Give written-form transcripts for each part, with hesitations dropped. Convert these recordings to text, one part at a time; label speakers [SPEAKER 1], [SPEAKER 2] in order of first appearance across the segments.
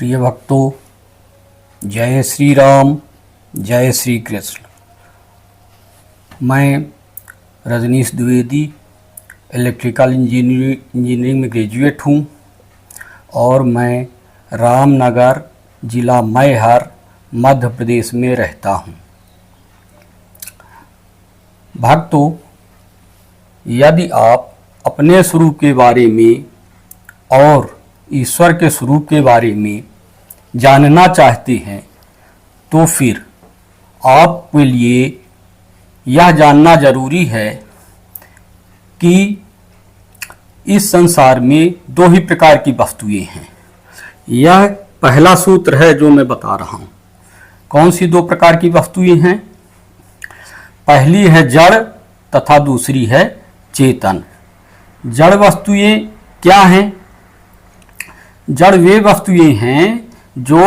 [SPEAKER 1] प्रिय भक्तों, जय श्री राम, जय श्री कृष्ण। मैं रजनीश द्विवेदी इलेक्ट्रिकल इंजीनियरिंग में ग्रेजुएट हूँ और मैं रामनगर ज़िला मैहर मध्य प्रदेश में रहता हूँ। भक्तों, यदि आप अपने स्वरूप के बारे में और ईश्वर के स्वरूप के बारे में जानना चाहते हैं तो फिर आपके लिए यह जानना जरूरी है कि इस संसार में दो ही प्रकार की वस्तुएं हैं। यह पहला सूत्र है जो मैं बता रहा हूं। कौन सी दो प्रकार की वस्तुएं हैं? पहली है जड़ तथा दूसरी है चेतन। जड़ वस्तुएं क्या हैं? जड़ वे वस्तुएं हैं जो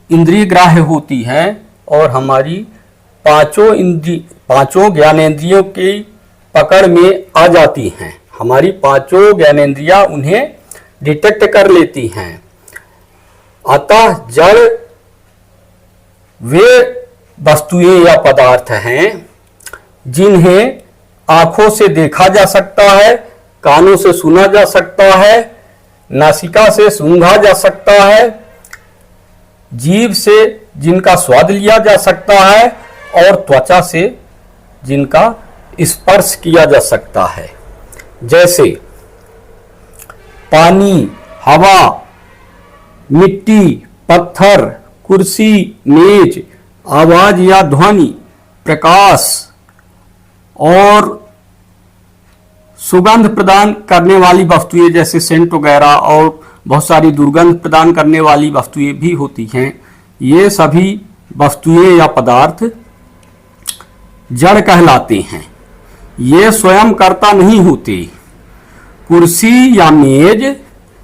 [SPEAKER 1] इंद्रिय ग्राह्य होती है और हमारी पांचों ज्ञानेंद्रियों की पकड़ में आ जाती हैं। हमारी पांचों ज्ञानेंद्रियां उन्हें डिटेक्ट कर लेती हैं। अतः जड़ वे वस्तुएं या पदार्थ हैं जिन्हें आंखों से देखा जा सकता है, कानों से सुना जा सकता है, नासिका से सूंघा जा सकता है, जीभ से जिनका स्वाद लिया जा सकता है और त्वचा से जिनका स्पर्श किया जा सकता है। जैसे पानी, हवा, मिट्टी, पत्थर, कुर्सी, मेज, आवाज या ध्वनि, प्रकाश और सुगंध प्रदान करने वाली वस्तुएं जैसे सेंट वगैरह और बहुत सारी दुर्गंध प्रदान करने वाली वस्तुएं भी होती हैं। ये सभी वस्तुएं या पदार्थ जड़ कहलाते हैं। ये स्वयं कर्ता नहीं होते। कुर्सी या मेज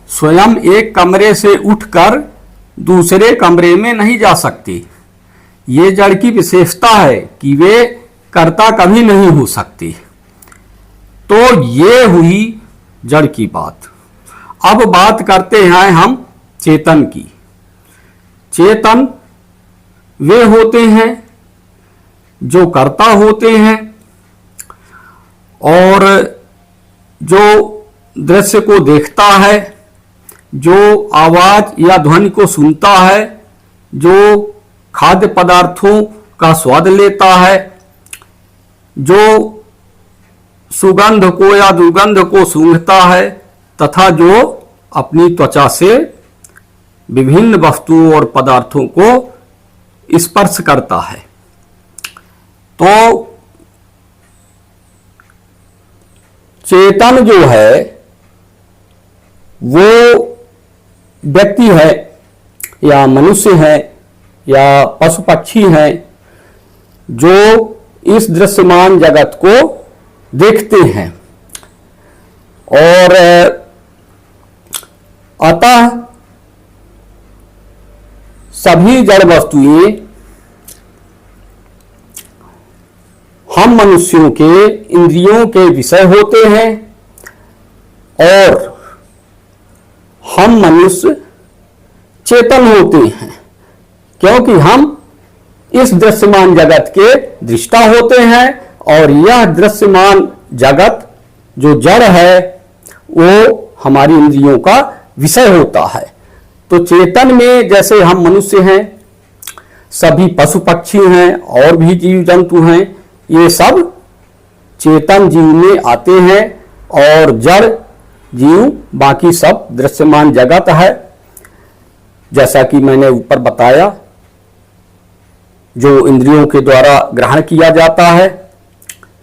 [SPEAKER 1] स्वयं एक कमरे से उठकर दूसरे कमरे में नहीं जा सकते। ये जड़ की विशेषता है कि वे कर्ता कभी नहीं हो सकते। तो ये हुई जड़ की बात। अब बात करते हैं हम चेतन की। चेतन वे होते हैं जो कर्ता होते हैं और जो दृश्य को देखता है, जो आवाज या ध्वनि को सुनता है, जो खाद्य पदार्थों का स्वाद लेता है, जो सुगंध को या दुर्गंध को सूंघता है तथा जो अपनी त्वचा से विभिन्न वस्तुओं और पदार्थों को स्पर्श करता है। तो चेतन जो है वो व्यक्ति है या मनुष्य है या पशु पक्षी है जो इस दृश्यमान जगत को देखते हैं। और अतः सभी जड़ वस्तुएं हम मनुष्यों के इंद्रियों के विषय होते हैं और हम मनुष्य चेतन होते हैं क्योंकि हम इस दृश्यमान जगत के दृष्टा होते हैं और यह दृश्यमान जगत जो जड़ है वो हमारी इंद्रियों का विषय होता है। तो चेतन में जैसे हम मनुष्य हैं, सभी पशु पक्षी हैं और भी जीव जंतु हैं, ये सब चेतन जीव में आते हैं और जड़ जीव बाकी सब दृश्यमान जगत है। जैसा कि मैंने ऊपर बताया, जो इंद्रियों के द्वारा ग्रहण किया जाता है,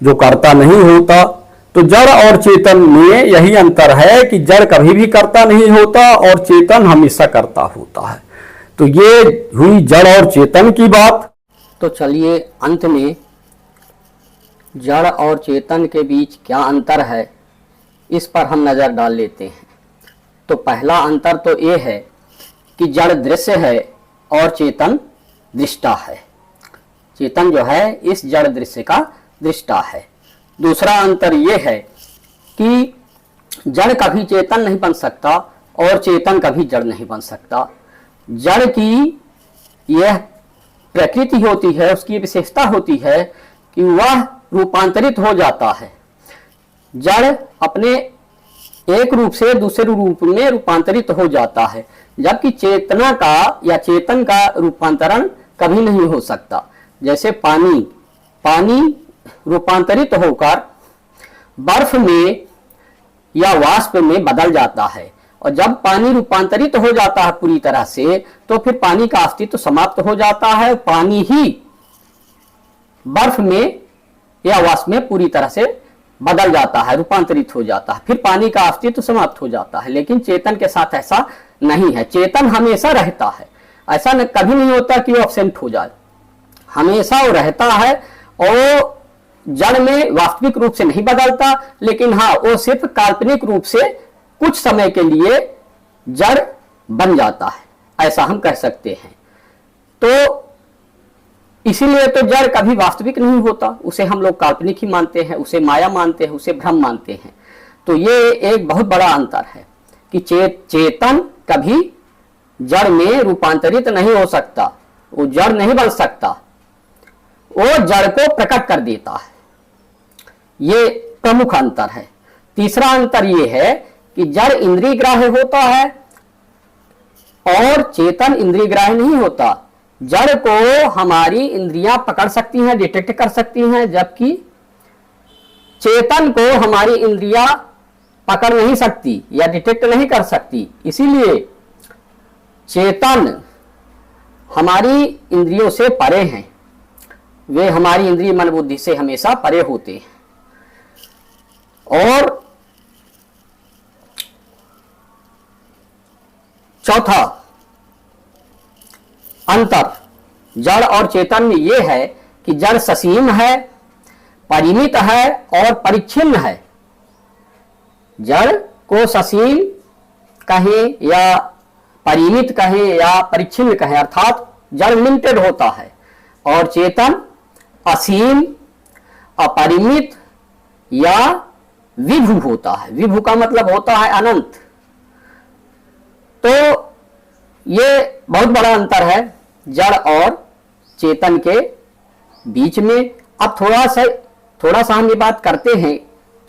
[SPEAKER 1] जो कर्ता नहीं होता। तो जड़ और चेतन में यही अंतर है कि जड़ कभी भी कर्ता नहीं होता और चेतन हमेशा कर्ता होता है। तो ये हुई जड़ और चेतन की बात।
[SPEAKER 2] तो चलिए अंत में जड़ और चेतन के बीच क्या अंतर है इस पर हम नजर डाल लेते हैं। तो पहला अंतर तो ये है कि जड़ दृश्य है और चेतन दृष्टा है। चेतन जो है इस जड़ दृश्य का दृष्टा है। दूसरा अंतर यह है कि जड़ कभी चेतन नहीं बन सकता और चेतन कभी जड़ नहीं बन सकता। जड़ की यह प्रकृति होती है, उसकी विशेषता होती है कि वह रूपांतरित हो जाता है। जड़ अपने एक रूप से दूसरे रूप में रूपांतरित हो जाता है, जबकि चेतना का या चेतन का रूपांतरण कभी नहीं हो सकता। जैसे पानी रूपांतरित होकर बर्फ में या वाष्प में बदल जाता है, और जब पानी रूपांतरित हो जाता है पूरी तरह से, तो फिर पानी का अस्तित्व समाप्त हो जाता है। पानी ही बर्फ में या वाष्प में पूरी तरह से बदल जाता है, रूपांतरित हो जाता है, फिर पानी का अस्तित्व समाप्त हो जाता है। लेकिन चेतन के साथ ऐसा नहीं है। चेतन हमेशा रहता है, ऐसा कभी नहीं होता कि वो एब्सेंट हो जाए, हमेशा वो रहता है। और जड़ में वास्तविक रूप से नहीं बदलता, लेकिन हाँ, वो सिर्फ काल्पनिक रूप से कुछ समय के लिए जड़ बन जाता है, ऐसा हम कह सकते हैं। तो इसीलिए तो जड़ कभी वास्तविक नहीं होता, उसे हम लोग काल्पनिक ही मानते हैं, उसे माया मानते हैं, उसे भ्रम मानते हैं। तो ये एक बहुत बड़ा अंतर है कि चेतन कभी जड़ में रूपांतरित नहीं हो सकता, वो जड़ नहीं बन सकता, वो जड़ को प्रकट कर देता है। ये प्रमुख अंतर है। तीसरा अंतर ये है कि जड़ इंद्रिय ग्राह्य होता है और चेतन इंद्रिय ग्राह्य नहीं होता। जड़ को हमारी इंद्रियां पकड़ सकती हैं, डिटेक्ट कर सकती हैं, जबकि चेतन को हमारी इंद्रियां पकड़ नहीं सकती या डिटेक्ट नहीं कर सकती। इसीलिए चेतन हमारी इंद्रियों से परे हैं, वे हमारी इंद्रिय मन बुद्धि से हमेशा परे होते हैं। और चौथा अंतर जड़ और चेतन में यह है कि जड़ ससीम है, परिमित है और परिच्छिन्न है। जड़ को ससीम कहें या परिमित कहें या परिच्छिन्न कहें, अर्थात जड़ लिमिटेड होता है, और चेतन असीम, अपरिमित या विभु होता है। विभु का मतलब होता है अनंत। तो ये बहुत बड़ा अंतर है जड़ और चेतन के बीच में। अब थोड़ा सा हम ये बात करते हैं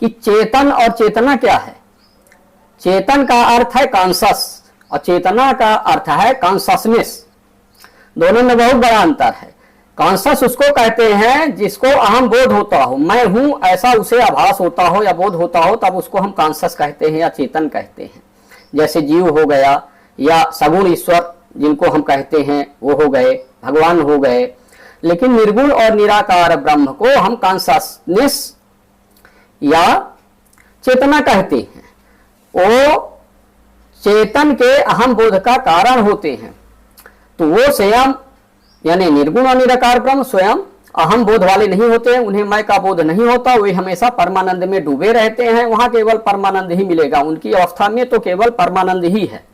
[SPEAKER 2] कि चेतन और चेतना क्या है। चेतन का अर्थ है कॉन्शस और चेतना का अर्थ है कॉन्शसनेस। दोनों में बहुत बड़ा अंतर है। कॉन्शस उसको कहते हैं जिसको अहम बोध होता हो, मैं हूं ऐसा उसे आभास होता हो या बोध होता हो, तब उसको हम कॉन्शस कहते हैं या चेतन कहते हैं। जैसे जीव हो गया या सगुण ईश्वर जिनको हम कहते हैं, वो हो गए, भगवान हो गए। लेकिन निर्गुण और निराकार ब्रह्म को हम कॉन्शसनेस या चेतना कहते हैं। वो चेतन के अहम बोध का कारण होते हैं। तो वो स्वयं यानी निर्गुण और निराकार ब्रह्म स्वयं अहम बोध वाले नहीं होते हैं, उन्हें मैं का बोध नहीं होता, वे हमेशा परमानंद में डूबे रहते हैं। वहां केवल परमानंद ही मिलेगा, उनकी अवस्था में तो केवल परमानंद ही है।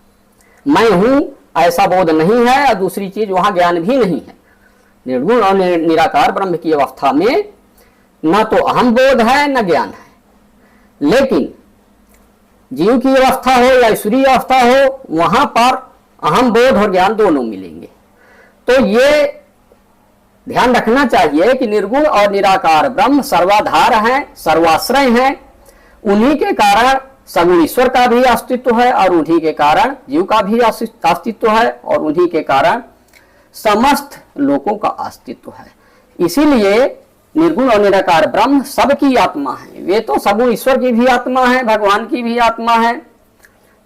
[SPEAKER 2] मैं हूं ऐसा बोध नहीं है और दूसरी चीज वहां ज्ञान भी नहीं है। निर्गुण और निराकार ब्रह्म की अवस्था में न तो अहम बोध है न ज्ञान है। लेकिन जीव की अवस्था हो या ईश्वरीय अवस्था हो, वहां पर अहम बोध और ज्ञान दोनों मिलेंगे। तो ये ध्यान रखना चाहिए कि निर्गुण और निराकार ब्रह्म सर्वाधार हैं, सर्वाश्रय हैं। उन्हीं के कारण सगुण ईश्वर का भी अस्तित्व है और उन्हीं के कारण जीव का भी अस्तित्व है और उन्हीं के कारण समस्त लोगों का अस्तित्व है। इसीलिए निर्गुण और निराकार ब्रह्म सबकी आत्मा है। वे तो सगुण ईश्वर की भी आत्मा है, भगवान की भी आत्मा है,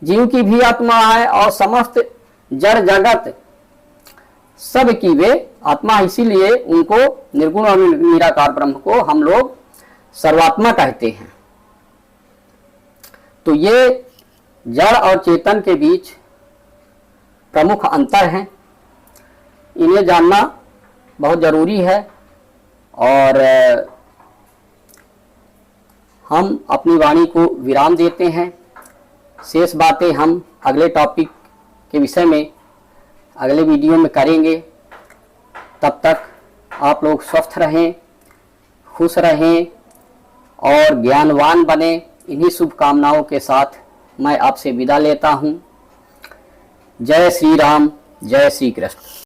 [SPEAKER 2] जीव की भी आत्मा है और समस्त जड़ जगत सब की वे आत्मा। इसीलिए उनको निर्गुण और निराकार ब्रह्म को हम लोग सर्वात्मा कहते हैं। तो ये जड़ और चेतन के बीच प्रमुख अंतर हैं, इन्हें जानना बहुत जरूरी है। और हम अपनी वाणी को विराम देते हैं। शेष बातें हम अगले टॉपिक के विषय में अगले वीडियो में करेंगे। तब तक आप लोग स्वस्थ रहें, खुश रहें और ज्ञानवान बने। इन्हीं शुभकामनाओं के साथ मैं आपसे विदा लेता हूँ। जय श्री राम, जय श्री कृष्ण।